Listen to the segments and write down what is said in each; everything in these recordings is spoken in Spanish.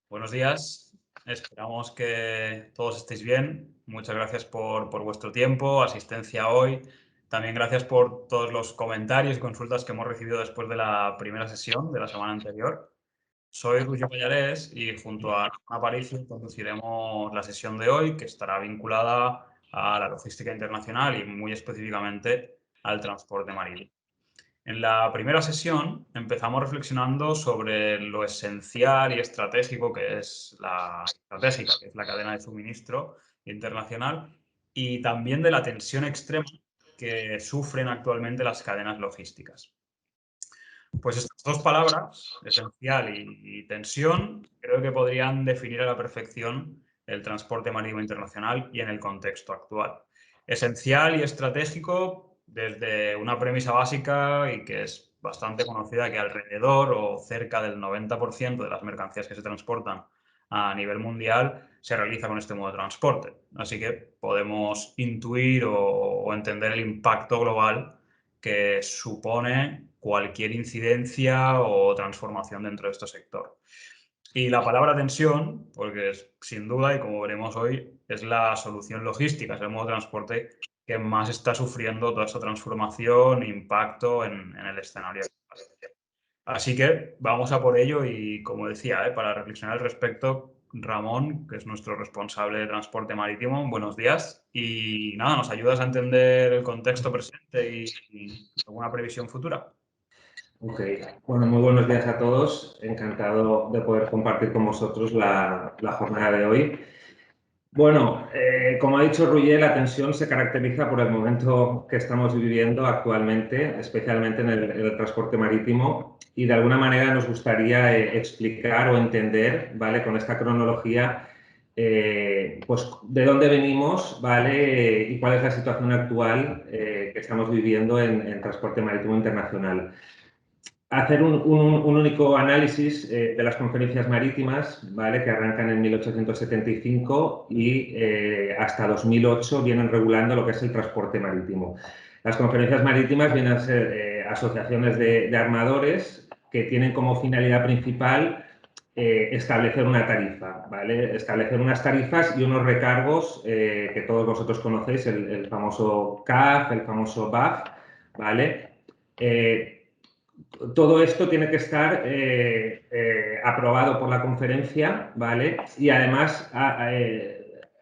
Buenos días, esperamos que todos estéis bien. Muchas gracias por vuestro tiempo, asistencia hoy. También gracias por todos los comentarios y consultas que hemos recibido después de la primera sesión de la semana anterior. Soy Roger Pallarés y junto a Ramón Aparicio conduciremos la sesión de hoy, que estará vinculada a la logística internacional y muy específicamente al transporte marítimo. En la primera sesión empezamos reflexionando sobre lo esencial y estratégico que es la cadena de suministro internacional y también de la tensión extrema que sufren actualmente las cadenas logísticas. Pues estas dos palabras, esencial y tensión, creo que podrían definir a la perfección el transporte marítimo internacional y en el contexto actual. Esencial y estratégico desde una premisa básica y que es bastante conocida, que alrededor o cerca del 90% de las mercancías que se transportan a nivel mundial se realiza con este modo de transporte. Así que podemos intuir o entender el impacto global que supone cualquier incidencia o transformación dentro de este sector. Y la palabra tensión, porque es, sin duda, y como veremos hoy, es la solución logística, es el modo de transporte que más está sufriendo toda esta transformación e impacto en el escenario actual. Así que vamos a por ello y, como decía, para reflexionar al respecto, Ramón, que es nuestro responsable de transporte marítimo, buenos días. Y nada, ¿nos ayudas a entender el contexto presente y alguna previsión futura? Ok, bueno, muy buenos días a todos. Encantado de poder compartir con vosotros la jornada de hoy. Bueno, como ha dicho Roger, la tensión se caracteriza por el momento que estamos viviendo actualmente, especialmente en el transporte marítimo, y de alguna manera nos gustaría explicar o entender, ¿vale? Con esta cronología, pues de dónde venimos, ¿vale? Y cuál es la situación actual que estamos viviendo en transporte marítimo internacional. Hacer un único análisis de las conferencias marítimas, ¿vale? Que arrancan en 1875 y hasta 2008 vienen regulando lo que es el transporte marítimo. Las conferencias marítimas vienen a ser asociaciones de armadores que tienen como finalidad principal establecer una tarifa, ¿vale? Establecer unas tarifas y unos recargos que todos vosotros conocéis, el famoso CAF, el famoso BAF, ¿vale? Todo esto tiene que estar aprobado por la conferencia, ¿vale? Y además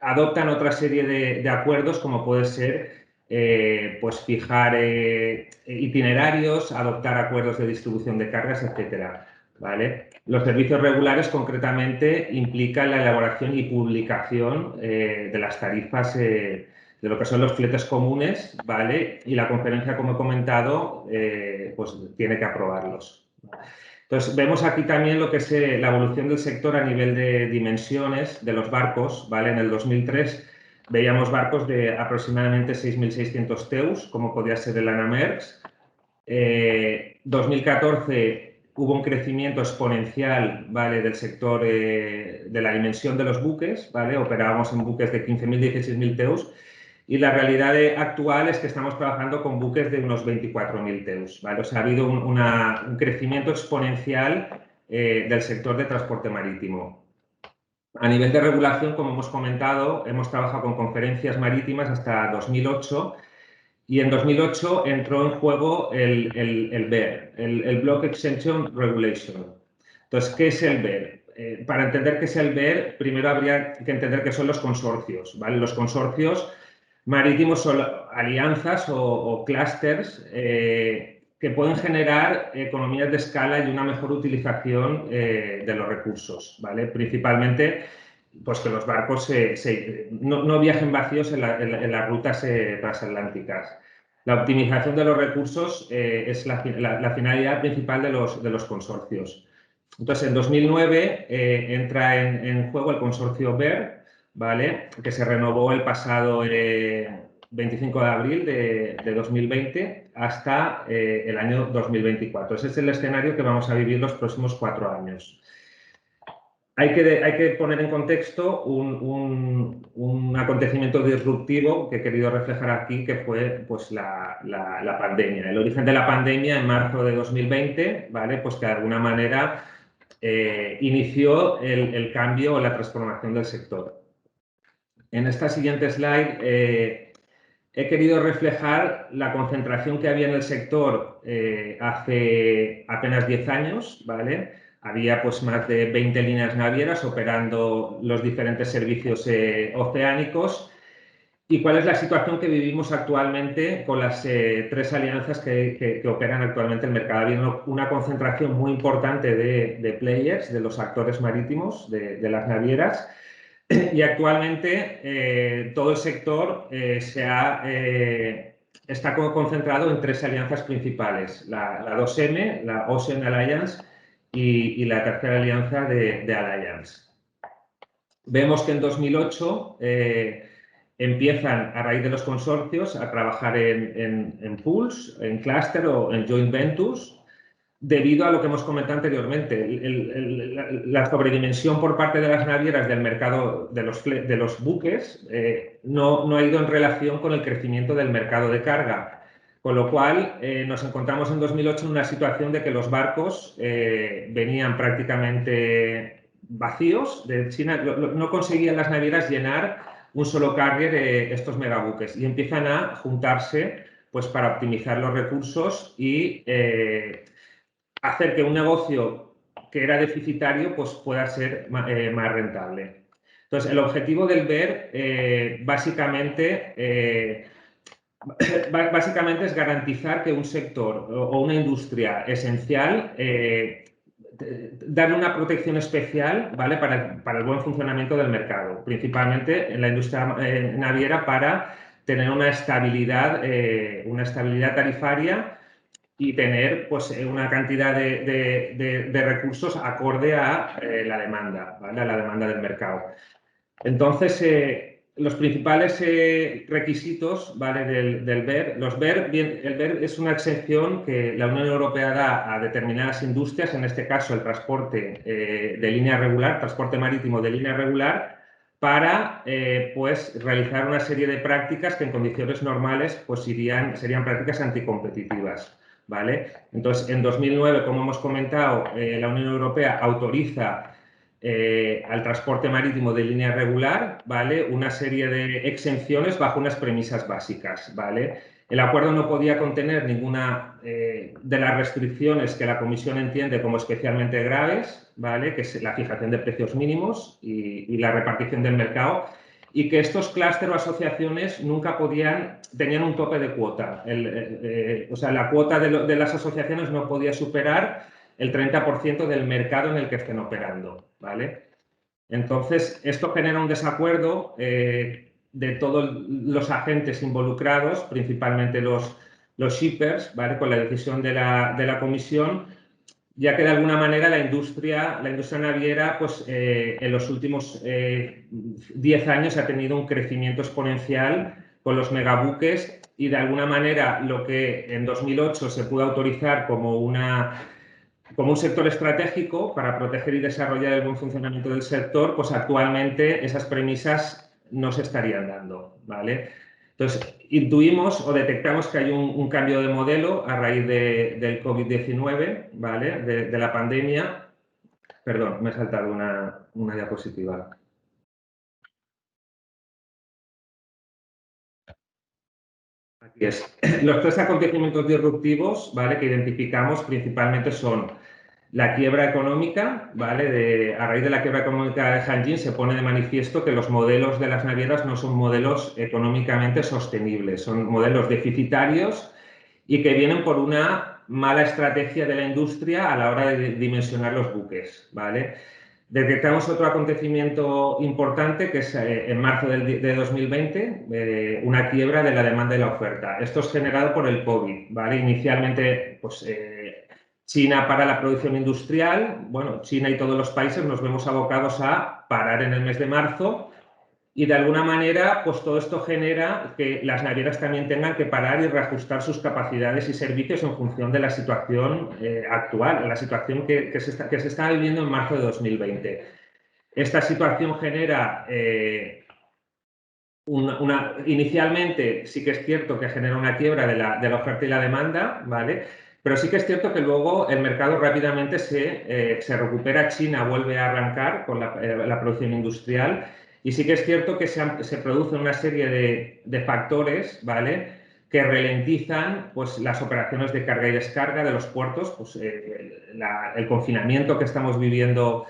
adoptan otra serie de acuerdos, como puede ser pues fijar itinerarios, adoptar acuerdos de distribución de cargas, etcétera, ¿vale? Los servicios regulares concretamente implican la elaboración y publicación de las tarifas de lo que son los fletes comunes, ¿vale? Y la conferencia, como he comentado, pues tiene que aprobarlos. Entonces, vemos aquí también lo que es la evolución del sector a nivel de dimensiones de los barcos, ¿vale? En el 2003 veíamos barcos de aproximadamente 6.600 TEUs, como podía ser el Ana Merckx. 2014 hubo un crecimiento exponencial, ¿vale? Del sector de la dimensión de los buques, ¿vale? Operábamos en buques de 15.000, 16.000 TEUs. Y la realidad actual es que estamos trabajando con buques de unos 24.000 TEUs, ¿vale? O sea, ha habido un crecimiento exponencial del sector de transporte marítimo. A nivel de regulación, como hemos comentado, hemos trabajado con conferencias marítimas hasta 2008 y en 2008 entró en juego el BER, el Block Exemption Regulation. Entonces, ¿qué es el BER? Para entender qué es el BER, primero habría que entender qué son los consorcios, ¿vale? Los consorcios marítimos son alianzas o clústeres que pueden generar economías de escala y una mejor utilización de los recursos, ¿vale? Principalmente, pues que los barcos no viajen vacíos en las rutas transatlánticas. La optimización de los recursos es la finalidad principal de los consorcios. Entonces, en 2009 entra en juego el consorcio BER, ¿vale? Que se renovó el pasado 25 de abril de 2020 hasta el año 2024. Ese es el escenario que vamos a vivir los próximos 4 años. hay que poner en contexto un acontecimiento disruptivo que he querido reflejar aquí, que fue pues, la pandemia. El origen de la pandemia en marzo de 2020, ¿vale? Pues que de alguna manera inició el cambio o la transformación del sector. En esta siguiente slide he querido reflejar la concentración que había en el sector hace apenas 10 años, ¿vale? Había pues más de 20 líneas navieras operando los diferentes servicios oceánicos. ¿Y cuál es la situación que vivimos actualmente con las 3 alianzas que operan actualmente el mercado? Había una concentración muy importante de players, de los actores marítimos, de las navieras, y actualmente todo el sector está concentrado en 3 alianzas principales, la 2M, la Ocean Alliance y la tercera alianza de Alliance. Vemos que en 2008 empiezan, a raíz de los consorcios, a trabajar en pools, en clúster o en joint ventures, debido a lo que hemos comentado anteriormente, la sobredimensión por parte de las navieras del mercado de los buques no ha ido en relación con el crecimiento del mercado de carga. Con lo cual, nos encontramos en 2008 en una situación de que los barcos venían prácticamente vacíos de China, no conseguían las navieras llenar un solo carrier estos megabuques y empiezan a juntarse pues, para optimizar los recursos y hacer que un negocio que era deficitario pues, pueda ser más rentable. Entonces, el objetivo del BER básicamente es garantizar que un sector o una industria esencial darle una protección especial, ¿vale? para el buen funcionamiento del mercado, principalmente en la industria naviera para tener una estabilidad tarifaria y tener pues, una cantidad de recursos acorde a la demanda, ¿vale? A la demanda del mercado. Entonces, los principales requisitos, ¿vale? del BER, el BER es una exención que la Unión Europea da a determinadas industrias, en este caso el transporte de línea regular, transporte marítimo de línea regular, para pues, realizar una serie de prácticas que en condiciones normales pues, serían prácticas anticompetitivas. ¿Vale? Entonces, en 2009, como hemos comentado, la Unión Europea autoriza al transporte marítimo de línea regular, ¿vale? Una serie de exenciones bajo unas premisas básicas, ¿vale? El acuerdo no podía contener ninguna de las restricciones que la Comisión entiende como especialmente graves, ¿vale? Que es la fijación de precios mínimos y la repartición del mercado, y que estos clústeres o asociaciones nunca tenían un tope de cuota. O sea, la cuota de las asociaciones no podía superar el 30% del mercado en el que estén operando, ¿vale? Entonces, esto genera un desacuerdo de todos los agentes involucrados, principalmente los shippers, ¿vale? Con la decisión de la Comisión, ya que de alguna manera la industria naviera pues, en los últimos 10 años ha tenido un crecimiento exponencial con los megabuques y de alguna manera lo que en 2008 se pudo autorizar como un sector estratégico para proteger y desarrollar el buen funcionamiento del sector, pues actualmente esas premisas no se estarían dando, ¿vale? Entonces, intuimos o detectamos que hay un cambio de modelo a raíz del COVID-19, ¿vale? De la pandemia. Perdón, me he saltado una diapositiva. Aquí es. Los 3 acontecimientos disruptivos, ¿vale? Que identificamos principalmente son la quiebra económica, ¿vale? A raíz de la quiebra económica de Hanjin se pone de manifiesto que los modelos de las navieras no son modelos económicamente sostenibles, son modelos deficitarios y que vienen por una mala estrategia de la industria a la hora de dimensionar los buques, ¿vale? Detectamos otro acontecimiento importante que es en marzo de 2020, una quiebra de la demanda y la oferta. Esto es generado por el COVID, ¿vale? Inicialmente, pues, China para la producción industrial, bueno, China y todos los países nos vemos abocados a parar en el mes de marzo y de alguna manera pues todo esto genera que las navieras también tengan que parar y reajustar sus capacidades y servicios en función de la situación actual, la situación que se está viviendo en marzo de 2020. Esta situación genera, inicialmente sí que es cierto que genera una quiebra de la oferta y la demanda, ¿vale? Pero sí que es cierto que luego el mercado rápidamente se recupera. China vuelve a arrancar con la producción industrial y sí que es cierto que se producen una serie de factores, ¿vale?, que ralentizan pues, las operaciones de carga y descarga de los puertos, pues, el confinamiento que estamos viviendo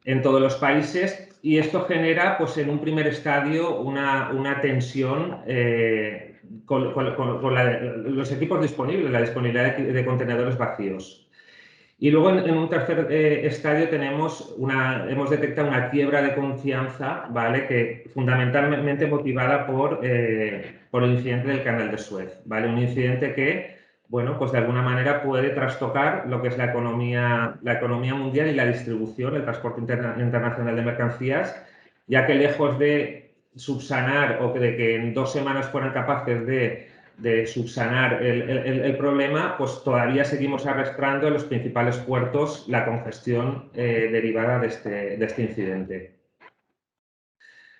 en todos los países, y esto genera, pues, en un primer estadio una tensión con los equipos disponibles, la disponibilidad de contenedores vacíos. Y luego en un tercer estadio hemos detectado una quiebra de confianza, ¿vale?, que fundamentalmente motivada por el incidente del Canal de Suez, ¿vale? Un incidente que, bueno, pues de alguna manera puede trastocar lo que es la economía mundial y la distribución, el transporte internacional de mercancías, ya que lejos de subsanar o de que en 2 semanas fueran capaces de subsanar el problema, pues todavía seguimos arrastrando en los principales puertos la congestión derivada de este incidente.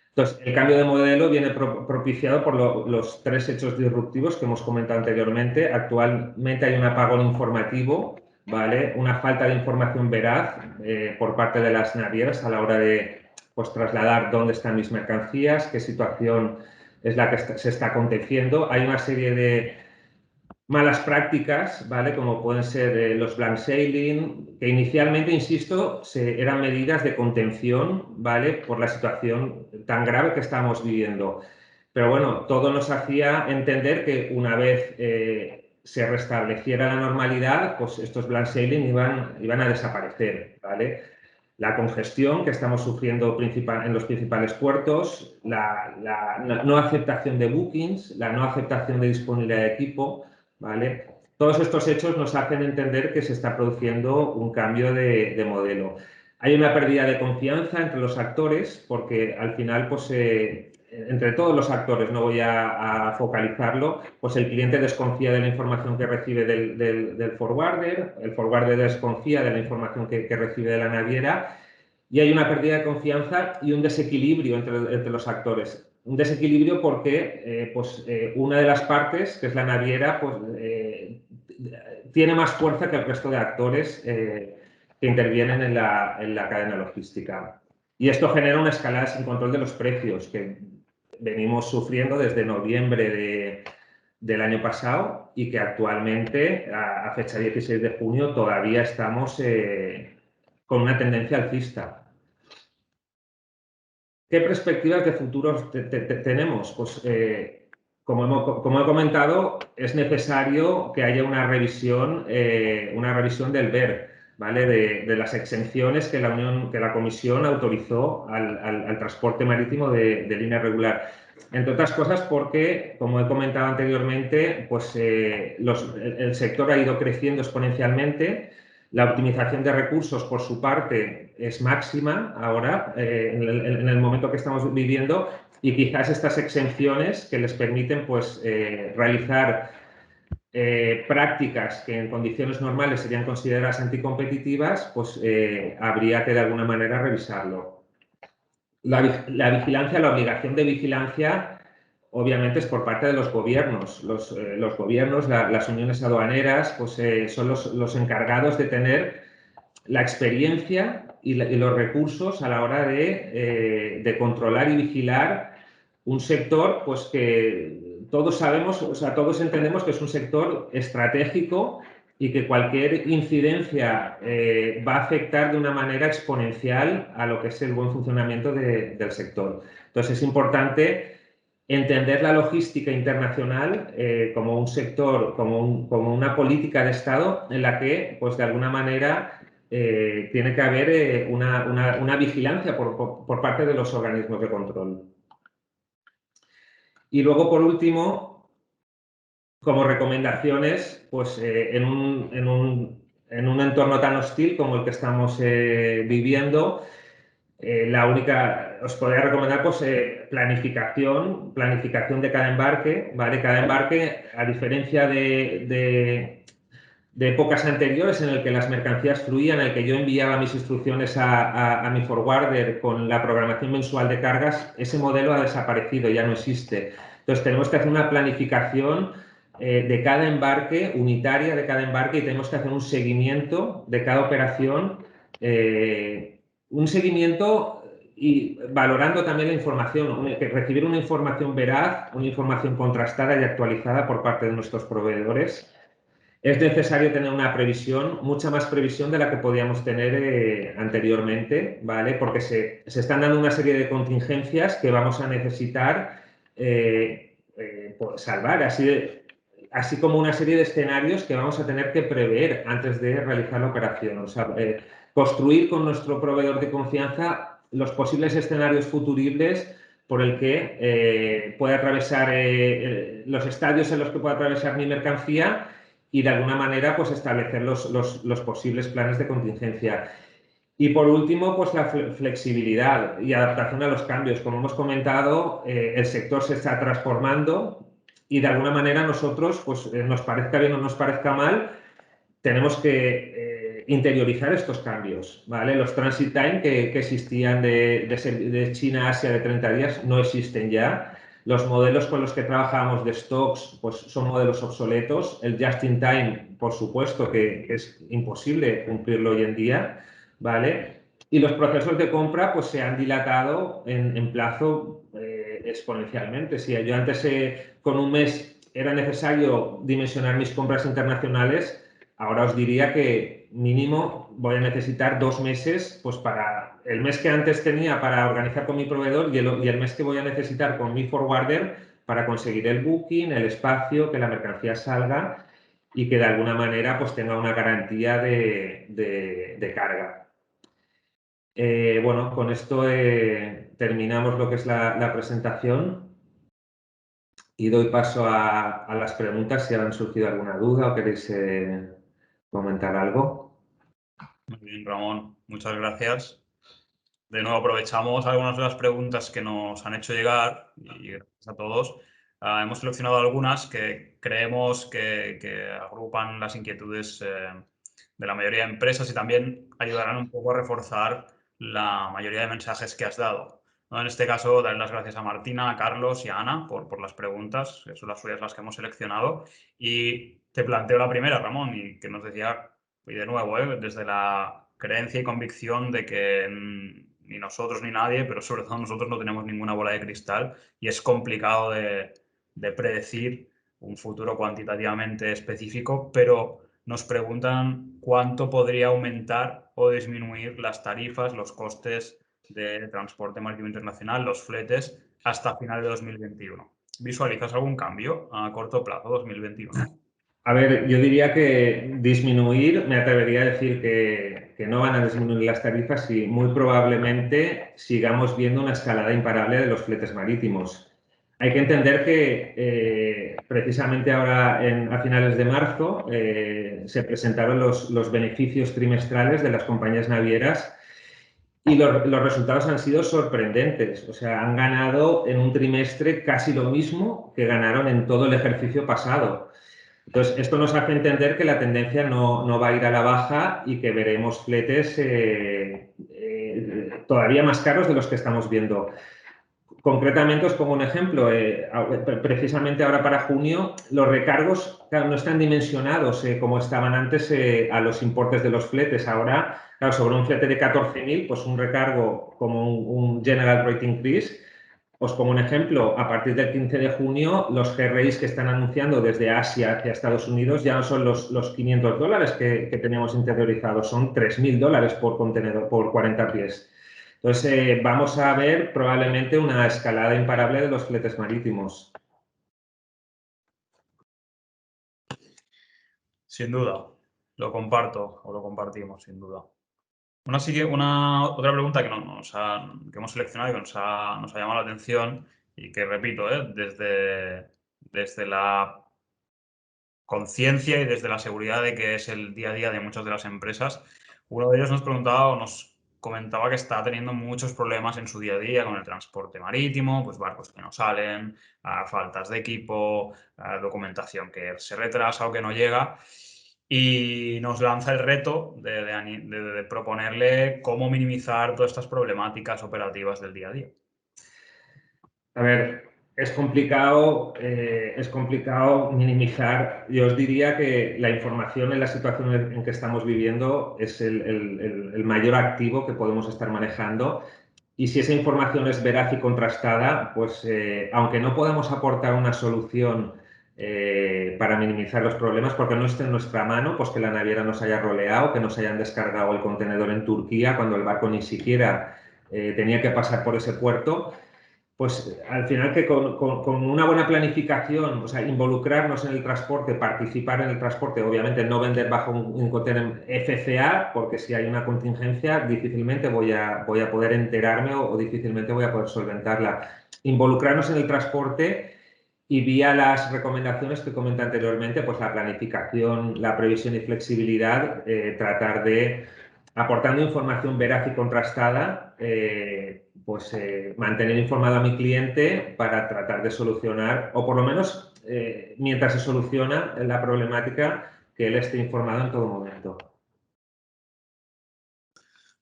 Entonces, el cambio de modelo viene propiciado por los 3 hechos disruptivos que hemos comentado anteriormente. Actualmente hay un apagón informativo, ¿vale?, una falta de información veraz por parte de las navieras a la hora de, pues, trasladar dónde están mis mercancías, qué situación es la que se está aconteciendo. Hay una serie de malas prácticas, ¿vale?, como pueden ser los blank sailing, que inicialmente, insisto, eran medidas de contención, ¿vale?, por la situación tan grave que estamos viviendo. Pero bueno, todo nos hacía entender que una vez se restableciera la normalidad, pues estos blank sailing iban a desaparecer, ¿vale? La congestión que estamos sufriendo en los principales puertos, la no aceptación de bookings, la no aceptación de disponibilidad de equipo, ¿vale? Todos estos hechos nos hacen entender que se está produciendo un cambio de modelo. Hay una pérdida de confianza entre los actores porque al final, pues, entre todos los actores, no voy a focalizarlo, pues el cliente desconfía de la información que recibe del forwarder, el forwarder desconfía de la información que recibe de la naviera, y hay una pérdida de confianza y un desequilibrio entre los actores. Un desequilibrio porque una de las partes, que es la naviera, pues, tiene más fuerza que el resto de actores que intervienen en la cadena logística. Y esto genera una escalada sin control de los precios que venimos sufriendo desde noviembre del año pasado y que actualmente, a fecha 16 de junio, todavía estamos con una tendencia alcista. ¿Qué perspectivas de futuro tenemos? Pues, como he comentado, es necesario que haya una revisión del BER, ¿vale?, de las exenciones que la Comisión autorizó al transporte marítimo de línea regular. Entre otras cosas porque, como he comentado anteriormente, pues, el sector ha ido creciendo exponencialmente. La optimización de recursos, por su parte, es máxima ahora, en el momento que estamos viviendo, y quizás estas exenciones que les permiten, pues, realizar prácticas que en condiciones normales serían consideradas anticompetitivas, pues habría que de alguna manera revisarlo. La vigilancia, la obligación de vigilancia, obviamente es por parte de los gobiernos. Los gobiernos, las uniones aduaneras, pues son los encargados de tener la experiencia y los recursos a la hora de controlar y vigilar un sector, pues, que todos sabemos, o sea, todos entendemos que es un sector estratégico y que cualquier incidencia va a afectar de una manera exponencial a lo que es el buen funcionamiento del sector. Entonces, es importante entender la logística internacional como un sector, como una política de Estado en la que, pues, de alguna manera tiene que haber una vigilancia por parte de los organismos de control. Y luego, por último, como recomendaciones, pues en un entorno tan hostil como el que estamos viviendo, os podría recomendar, pues, planificación de cada embarque, ¿vale? Cada embarque, a diferencia de épocas anteriores en el que las mercancías fluían, en el que yo enviaba mis instrucciones a mi forwarder con la programación mensual de cargas, ese modelo ha desaparecido, ya no existe. Entonces tenemos que hacer una planificación de cada embarque, unitaria de cada embarque, y tenemos que hacer un seguimiento de cada operación, un seguimiento y valorando también la información, recibir una información veraz, una información contrastada y actualizada por parte de nuestros proveedores. Es necesario tener una previsión, mucha más previsión de la que podíamos tener anteriormente, ¿vale? Porque se están dando una serie de contingencias que vamos a necesitar salvar, así como una serie de escenarios que vamos a tener que prever antes de realizar la operación. O sea, construir con nuestro proveedor de confianza los posibles escenarios futuribles por el que pueda atravesar los estadios en los que pueda atravesar mi mercancía y de alguna manera pues establecer los posibles planes de contingencia. Y por último, pues la flexibilidad y adaptación a los cambios. Como hemos comentado, el sector se está transformando y de alguna manera nosotros, pues nos parezca bien o nos parezca mal, tenemos que interiorizar estos cambios, ¿vale? Los transit time que existían de China a Asia de 30 días no existen ya. Los modelos con los que trabajábamos de stocks pues son modelos obsoletos. El just in time, por supuesto, que es imposible cumplirlo hoy en día, ¿vale? Y los procesos de compra pues se han dilatado en plazo exponencialmente. Si yo antes con un mes era necesario dimensionar mis compras internacionales, ahora os diría que mínimo voy a necesitar 2 meses, pues para el mes que antes tenía para organizar con mi proveedor y el mes que voy a necesitar con mi forwarder para conseguir el booking, el espacio, que la mercancía salga y que de alguna manera pues tenga una garantía de carga. Bueno, con esto terminamos lo que es la presentación y doy paso a las preguntas si han surgido alguna duda o queréis comentar algo. Muy bien, Ramón, muchas gracias. De nuevo aprovechamos algunas de las preguntas que nos han hecho llegar y gracias a todos. Hemos seleccionado algunas que creemos que agrupan las inquietudes de la mayoría de empresas y también ayudarán un poco a reforzar la mayoría de mensajes que has dado, ¿no? En este caso, dar las gracias a Martina, a Carlos y a Ana por las preguntas, que son las suyas las que hemos seleccionado. Y te planteo la primera, Ramón, y que nos decía, y de nuevo, desde la creencia y convicción de que ni nosotros ni nadie, pero sobre todo nosotros no tenemos ninguna bola de cristal y es complicado de predecir un futuro cuantitativamente específico, pero nos preguntan cuánto podría aumentar o disminuir las tarifas, los costes de transporte marítimo internacional, los fletes, hasta final de 2021. ¿Visualizas algún cambio a corto plazo, 2021? A ver, yo diría que disminuir, me atrevería a decir que no van a disminuir las tarifas y muy probablemente sigamos viendo una escalada imparable de los fletes marítimos. Hay que entender que precisamente ahora, a finales de marzo, se presentaron los beneficios trimestrales de las compañías navieras y los resultados han sido sorprendentes. O sea, han ganado en un trimestre casi lo mismo que ganaron en todo el ejercicio pasado. Entonces, esto nos hace entender que la tendencia no va a ir a la baja y que veremos fletes todavía más caros de los que estamos viendo. Concretamente, os pongo un ejemplo. Precisamente ahora para junio, los recargos claro, no están dimensionados como estaban antes a los importes de los fletes. Ahora, claro, sobre un flete de 14.000, pues un recargo como un General Rate Increase. Os pongo un ejemplo, a partir del 15 de junio, los GRIs que están anunciando desde Asia hacia Estados Unidos ya no son los $500 que teníamos interiorizados, son $3.000 por contenedor, por 40 pies. Entonces, vamos a ver probablemente una escalada imparable de los fletes marítimos. Sin duda, lo comparto o lo compartimos, sin duda. Otra pregunta que hemos seleccionado y que nos ha llamado la atención y que repito, desde la conciencia y desde la seguridad de que es el día a día de muchas de las empresas, uno de ellos nos preguntaba o nos comentaba que está teniendo muchos problemas en su día a día con el transporte marítimo, pues barcos que no salen, faltas de equipo, documentación que se retrasa o que no llega. y nos lanza el reto de proponerle cómo minimizar todas estas problemáticas operativas del día a día. A ver, es complicado minimizar. Yo os diría que la información en la situación en que estamos viviendo es el mayor activo que podemos estar manejando. Y si esa información es veraz y contrastada, pues aunque no podamos aportar una solución para minimizar los problemas, porque no esté en nuestra mano, pues que la naviera nos haya roleado, que nos hayan descargado el contenedor en Turquía cuando el barco ni siquiera tenía que pasar por ese puerto, pues al final que con una buena planificación, o sea, involucrarnos en el transporte, participar en el transporte, obviamente no vender bajo un contenedor FCA, porque si hay una contingencia difícilmente voy a poder enterarme o difícilmente voy a poder solventarla. Involucrarnos en el transporte y vía las recomendaciones que comenté anteriormente, pues la planificación, la previsión y flexibilidad, tratar de, aportando información veraz y contrastada, mantener informado a mi cliente para tratar de solucionar, o por lo menos mientras se soluciona la problemática, que él esté informado en todo momento.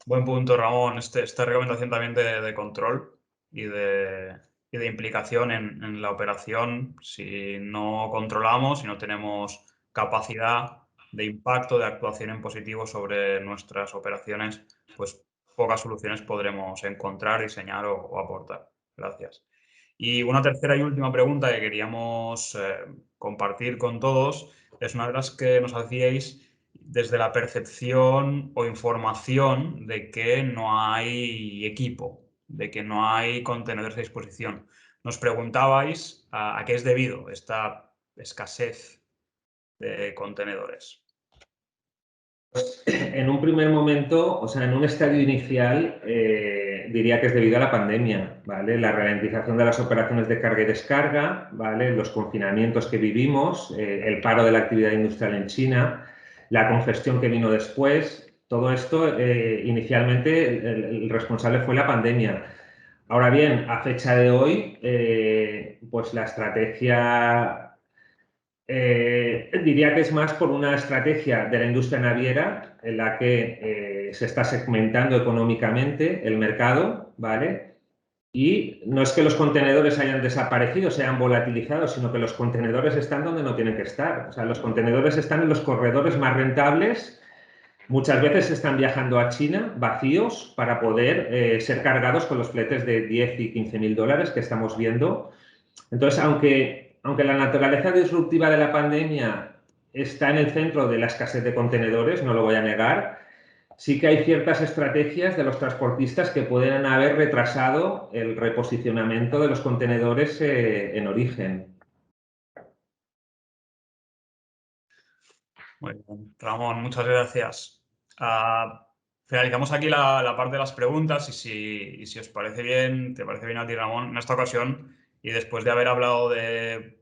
Buen punto, Ramón. Esta recomendación también de control y de implicación en la operación. Si no controlamos, si no tenemos capacidad de impacto, de actuación en positivo sobre nuestras operaciones, pues pocas soluciones podremos encontrar, diseñar o aportar. Gracias. Y una tercera y última pregunta que queríamos compartir con todos es una de las que nos hacíais desde la percepción o información de que no hay equipo, de que no hay contenedores a disposición. Nos preguntabais a qué es debido esta escasez de contenedores. En un primer momento, o sea, en un estadio inicial, diría que es debido a la pandemia, ¿vale? La ralentización de las operaciones de carga y descarga, ¿vale? Los confinamientos que vivimos, el paro de la actividad industrial en China, la congestión que vino después, todo esto, inicialmente el responsable fue la pandemia. Ahora bien, a fecha de hoy, pues la estrategia diría que es más por una estrategia de la industria naviera en la que se está segmentando económicamente el mercado, ¿vale? Y no es que los contenedores hayan desaparecido, se hayan volatilizado, sino que los contenedores están donde no tienen que estar. O sea, los contenedores están en los corredores más rentables. Muchas veces están viajando a China vacíos para poder ser cargados con los fletes de 10 y 15 mil dólares que estamos viendo. Entonces, aunque la naturaleza disruptiva de la pandemia está en el centro de la escasez de contenedores, no lo voy a negar, sí que hay ciertas estrategias de los transportistas que pueden haber retrasado el reposicionamiento de los contenedores en origen. Muy bien. Ramón, muchas gracias. Finalizamos aquí la parte de las preguntas y si os parece bien, te parece bien a ti, Ramón, en esta ocasión, y después de haber hablado de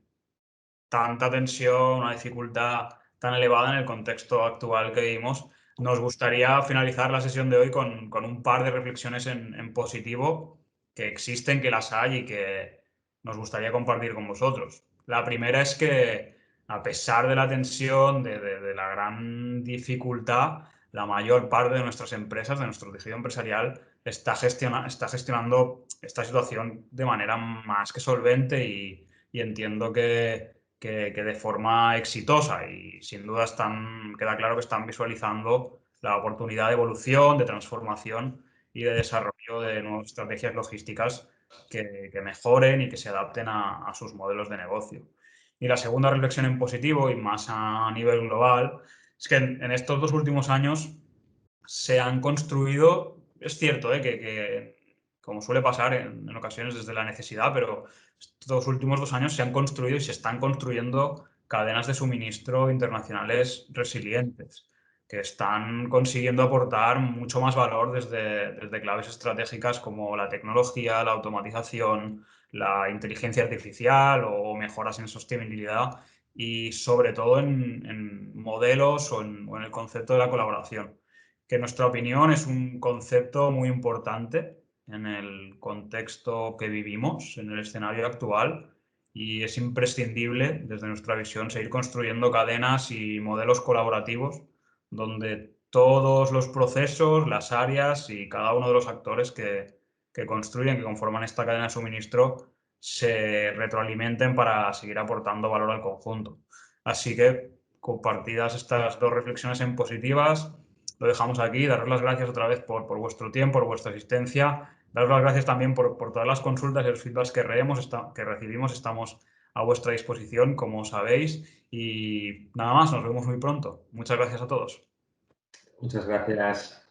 tanta tensión, una dificultad tan elevada en el contexto actual que vivimos, nos gustaría finalizar la sesión de hoy con un par de reflexiones en positivo que existen, que las hay y que nos gustaría compartir con vosotros. La primera es que, a pesar de la tensión, de la gran dificultad, la mayor parte de nuestras empresas, de nuestro tejido empresarial, está gestionando esta situación de manera más que solvente y entiendo que de forma exitosa y sin duda queda claro que están visualizando la oportunidad de evolución, de transformación y de desarrollo de nuevas estrategias logísticas que mejoren y que se adapten a sus modelos de negocio. Y la segunda reflexión en positivo y más a nivel global es que en estos 2 últimos años se han construido, es cierto, que como suele pasar en ocasiones desde la necesidad, pero estos últimos 2 años se han construido y se están construyendo cadenas de suministro internacionales resilientes, que están consiguiendo aportar mucho más valor desde claves estratégicas como la tecnología, la automatización, la inteligencia artificial o mejoras en sostenibilidad y sobre todo en modelos o en el concepto de la colaboración, que en nuestra opinión es un concepto muy importante en el contexto que vivimos, en el escenario actual, y es imprescindible, desde nuestra visión, seguir construyendo cadenas y modelos colaborativos donde todos los procesos, las áreas y cada uno de los actores que construyen, que conforman esta cadena de suministro, se retroalimenten para seguir aportando valor al conjunto. Así que, compartidas estas dos reflexiones en positivas, lo dejamos aquí. Daros las gracias otra vez por vuestro tiempo, por vuestra asistencia. Daros las gracias también por todas las consultas y los feedbacks que recibimos. Estamos a vuestra disposición, como sabéis. Y nada más, nos vemos muy pronto. Muchas gracias a todos. Muchas gracias.